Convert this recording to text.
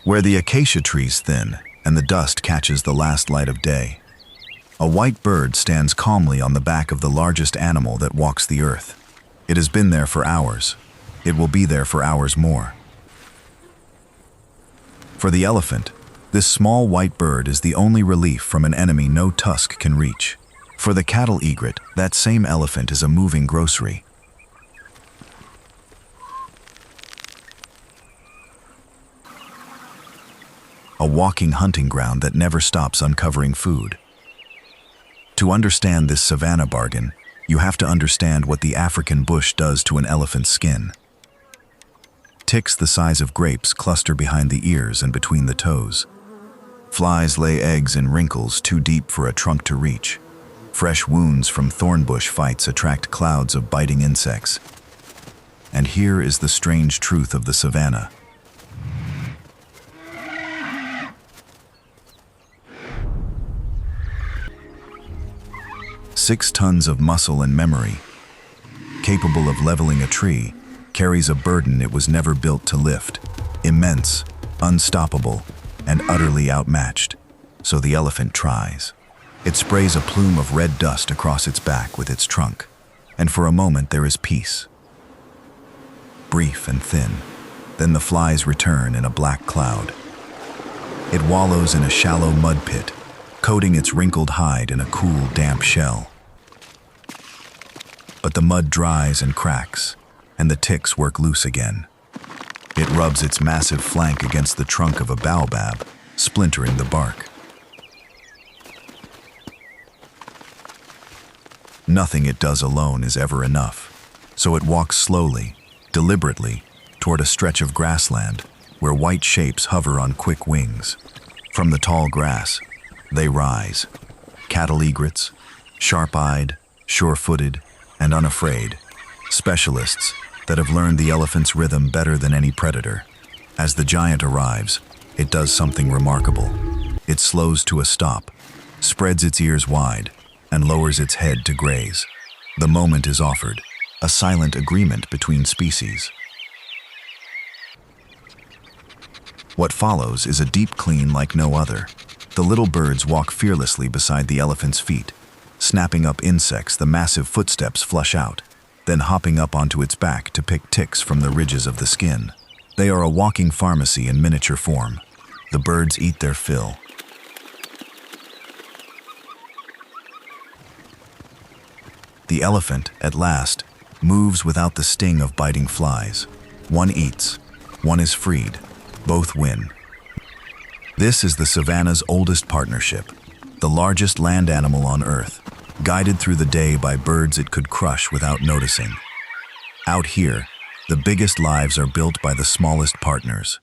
where the acacia trees thin and the dust catches the last light of day. A white bird stands calmly on the back of the largest animal that walks the earth. It has been there for hours. It will be there for hours more. For the elephant, this small white bird is the only relief from an enemy no tusk can reach. For the cattle egret, that same elephant is a moving grocery. A walking hunting ground that never stops uncovering food. To understand this savanna bargain, you have to understand what the African bush does to an elephant's skin. Ticks the size of grapes cluster behind the ears and between the toes. Flies lay eggs in wrinkles too deep for a trunk to reach. Fresh wounds from thornbush fights attract clouds of biting insects. And here is the strange truth of the savanna. Six tons of muscle and memory, capable of leveling a tree, carries a burden it was never built to lift. Immense, unstoppable, and utterly outmatched. So the elephant tries. It sprays a plume of red dust across its back with its trunk, and for a moment there is peace. Brief and thin, then the flies return in a black cloud. It wallows in a shallow mud pit, coating its wrinkled hide in a cool, damp shell. But the mud dries and cracks, and the ticks work loose again. It rubs its massive flank against the trunk of a baobab, splintering the bark. Nothing it does alone is ever enough, so it walks slowly, deliberately, toward a stretch of grassland where white shapes hover on quick wings. From the tall grass, they rise, cattle egrets, sharp-eyed, sure-footed, and unafraid, specialists that have learned the elephant's rhythm better than any predator. As the giant arrives, it does something remarkable. It slows to a stop, spreads its ears wide, and lowers its head to graze. The moment is offered, a silent agreement between species. What follows is a deep clean like no other. The little birds walk fearlessly beside the elephant's feet, snapping up insects the massive footsteps flush out, then hopping up onto its back to pick ticks from the ridges of the skin. They are a walking pharmacy in miniature form. The birds eat their fill. The elephant, at last, moves without the sting of biting flies. One eats, one is freed. Both win. This is the savanna's oldest partnership, the largest land animal on Earth, guided through the day by birds it could crush without noticing. Out here, the biggest lives are built by the smallest partners.